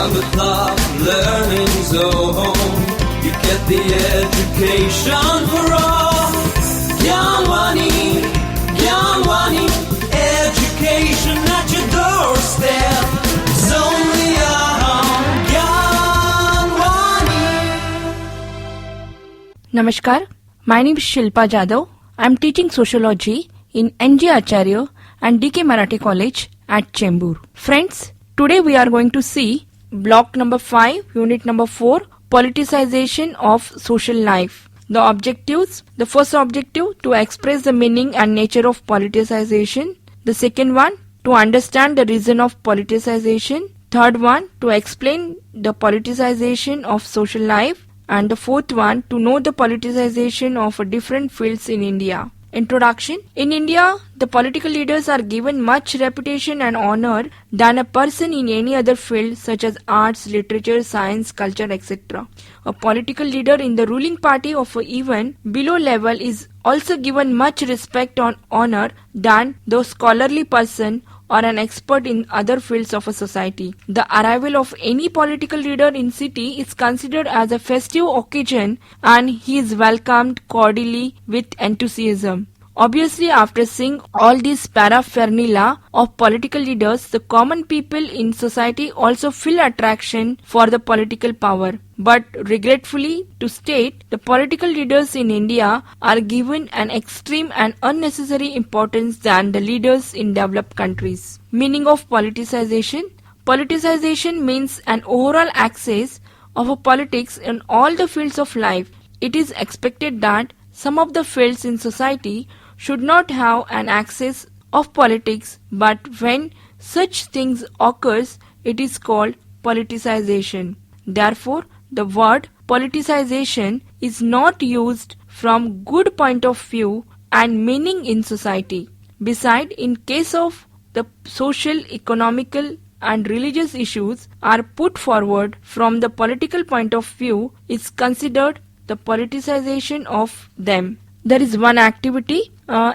round the clock, learning's home. You get the education for all. Gyanwani, education at your doorstep. It's only Gyanwani. Namaskar, my name is Shilpa Jadhav. I am teaching sociology in NG Acharya and DK Marathi College at Chembur. Friends, today we are going to see block number 5, unit number 4, politicization of social life. The objectives: the first objective, to express the meaning and nature of politicization. The second one, to understand the reason of politicization. Third one, to explain the politicization of social life. And the fourth one, to know the politicization of different fields in India. Introduction. In India, the political leaders are given much reputation and honor than a person in any other field such as arts, literature, science, culture, etc. A political leader in the ruling party of even below level is also given much respect and honor than the scholarly person or an expert in other fields of a society. The arrival of any political leader in city is considered as a festive occasion and he is welcomed cordially with enthusiasm. Obviously, after seeing all these paraphernalia of political leaders, the common people in society also feel attraction for the political power. But regretfully to state, the political leaders in India are given an extreme and unnecessary importance than the leaders in developed countries. Meaning of politicization. Politicization means an overall access of a politics in all the fields of life. It is expected that some of the fields in society should not have an access of politics, but when such things occurs, it is called politicization. Therefore, the word politicization is not used from good point of view and meaning in society. Besides, in case of the social, economical and religious issues are put forward from the political point of view, is considered the politicization of them. There is one activity.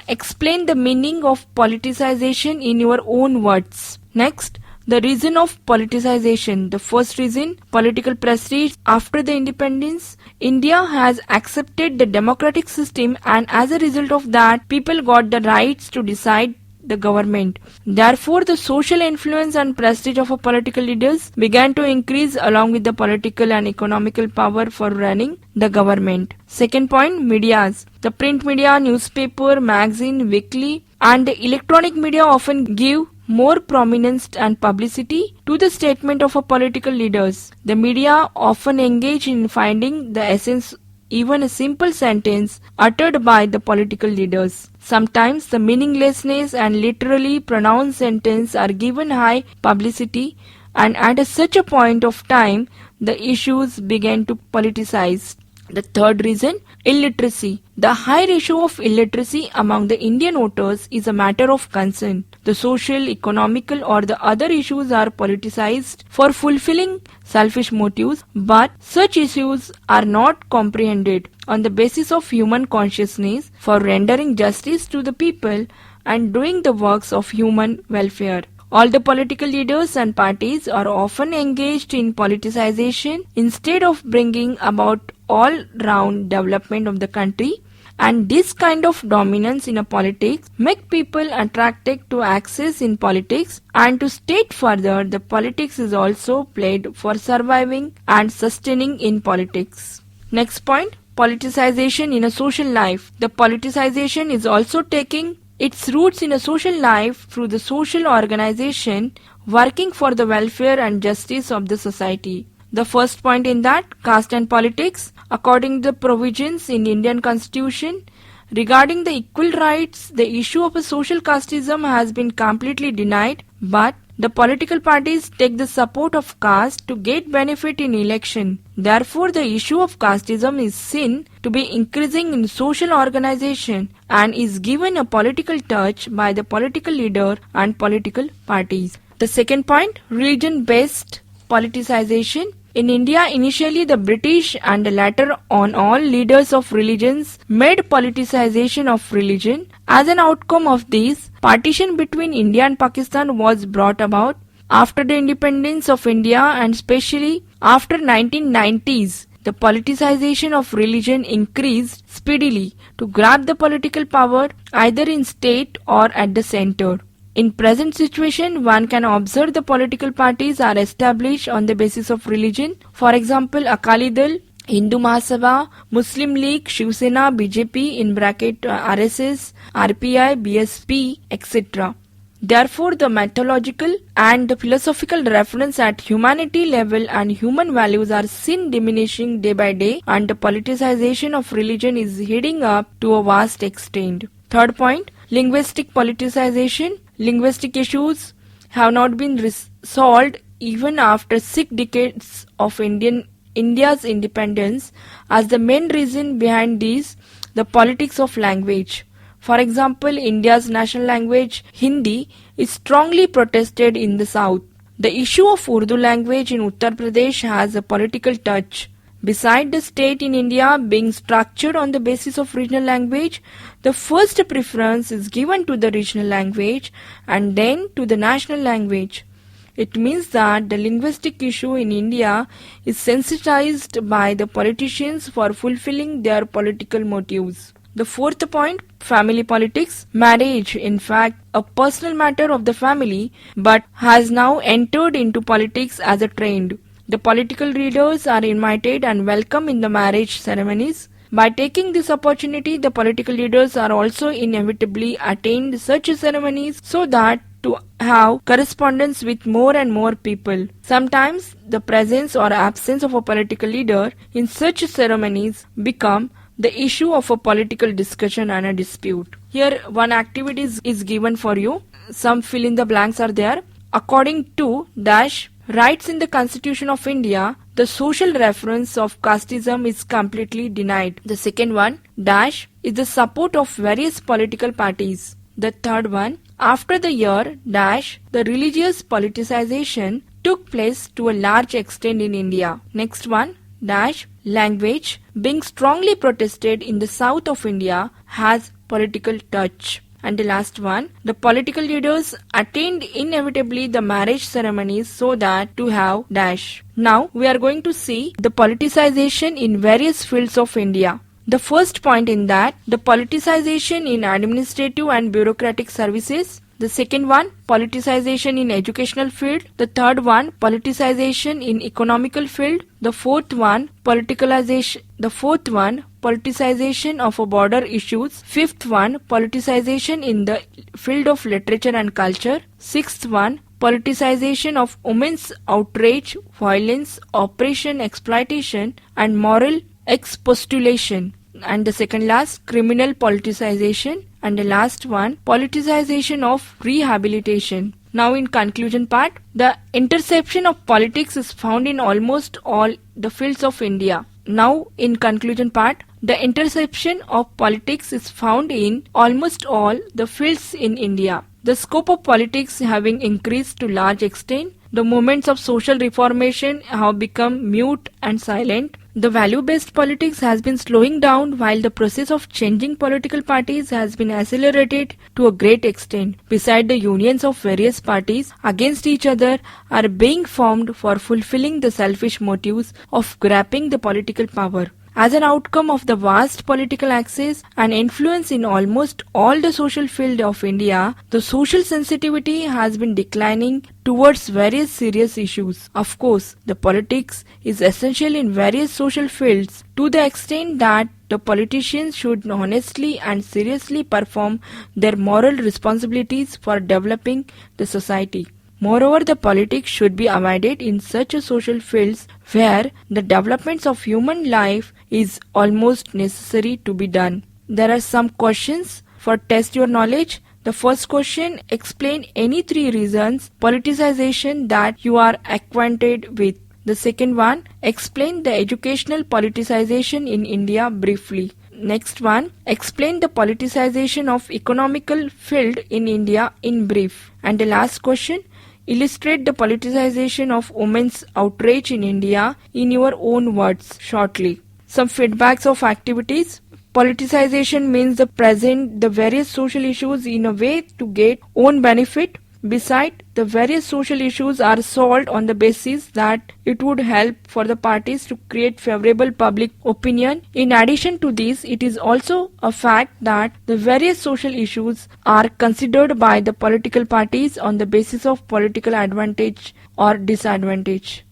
Explain the meaning of politicization in your own words. Next, the reason of politicization. The first reason, political prestige. After the independence, India has accepted the democratic system, and as a result of that, people got the rights to decide the government. Therefore, the social influence and prestige of political leaders began to increase along with the political and economical power for running the government. Second point, medias. The print media, newspaper, magazine, weekly and the electronic media often give more prominence and publicity to the statement of political leaders. The media often engage in finding the essence even a simple sentence uttered by the political leaders. Sometimes the meaninglessness and literally pronounced sentence are given high publicity, and at such a point of time, the issues began to politicize. The third reason, illiteracy. The high ratio of illiteracy among the Indian voters is a matter of concern. The social, economical or the other issues are politicized for fulfilling selfish motives, but such issues are not comprehended on the basis of human consciousness for rendering justice to the people and doing the works of human welfare. All the political leaders and parties are often engaged in politicization instead of bringing about all-round development of the country, and this kind of dominance in a politics make people attracted to access in politics. And to state further, the politics is also played for surviving and sustaining in politics. Next point, politicization in a social life. The politicization is also taking its roots in a social life through the social organization working for the welfare and justice of the society. The first point in that, caste and politics. According to the provisions in Indian Constitution regarding the equal rights, the issue of a social casteism has been completely denied, but the political parties take the support of caste to get benefit in election. Therefore, the issue of casteism is seen to be increasing in social organization and is given a political touch by the political leader and political parties. The second point, religion-based politicization. In India, initially the British and later on all leaders of religions made politicization of religion. As an outcome of this, partition between India and Pakistan was brought about. After the independence of India and especially after 1990s, the politicization of religion increased speedily to grab the political power either in state or at the center. In present situation, one can observe the political parties are established on the basis of religion. For example, Akali Dal, Hindu Mahasabha, Muslim League, Shiv Sena, BJP in bracket RSS, RPI, BSP, etc. Therefore, the methodological and the philosophical reference at humanity level and human values are seen diminishing day by day, and the politicization of religion is heading up to a vast extent. Third point, linguistic politicization. Linguistic issues have not been solved even after 6 decades of India's independence, as the main reason behind this, the politics of language. For example, India's national language, Hindi, is strongly protested in the south. The issue of Urdu language in Uttar Pradesh has a political touch. Beside the state in India being structured on the basis of regional language, the first preference is given to the regional language and then to the national language. It means that the linguistic issue in India is sensitized by the politicians for fulfilling their political motives. The fourth point, family politics. Marriage, in fact, a personal matter of the family, but has now entered into politics as a trend. The political leaders are invited and welcome in the marriage ceremonies. By taking this opportunity, the political leaders are also inevitably attend such ceremonies so that to have correspondence with more and more people. Sometimes the presence or absence of a political leader in such ceremonies become the issue of a political discussion and a dispute. Here one activity is given for you. Some fill in the blanks are there. According to dash rights in the Constitution of India, the social reference of casteism is completely denied. The second one, dash, is the support of various political parties. The third one, after the year, dash, the religious politicization took place to a large extent in India. Next one, dash, language, being strongly protested in the south of India, has political touch. And the last one, the political leaders attend inevitably the marriage ceremonies so that to have dash. Now we are going to see the politicization in various fields of India. The first point in that, the politicization in administrative and bureaucratic services. The second one, politicization in educational field. The third one, politicization in economical field. The fourth one, politicization of border issues. Fifth one, politicization in the field of literature and culture. Sixth one, politicization of women's outrage, violence, oppression, exploitation and moral expostulation. And the second last, criminal politicization. And the last one, politicization of rehabilitation. Now in conclusion part, the intersection of politics is found in almost all the fields of India. Now in conclusion part, the intersection of politics is found in almost all the fields in India. The scope of politics having increased to large extent, the movements of social reformation have become mute and silent. The value-based politics has been slowing down while the process of changing political parties has been accelerated to a great extent. Besides, the unions of various parties against each other are being formed for fulfilling the selfish motives of grabbing the political power. As an outcome of the vast political access and influence in almost all the social field of India, the social sensitivity has been declining towards various serious issues. Of course, the politics is essential in various social fields to the extent that the politicians should honestly and seriously perform their moral responsibilities for developing the society. Moreover, the politics should be avoided in such a social fields where the developments of human life is almost necessary to be done. There are some questions for test your knowledge. The first question, explain any 3 reasons politicization that you are acquainted with. The second one, explain the educational politicization in India briefly. Next one, explain the politicization of economical field in India in brief. And the last question, illustrate the politicization of women's outrage in India in your own words shortly. Some feedbacks of activities. Politicization means the present the various social issues in a way to get own benefit. Beside, the various social issues are solved on the basis that it would help for the parties to create favorable public opinion. In addition to this, it is also a fact that the various social issues are considered by the political parties on the basis of political advantage or disadvantage.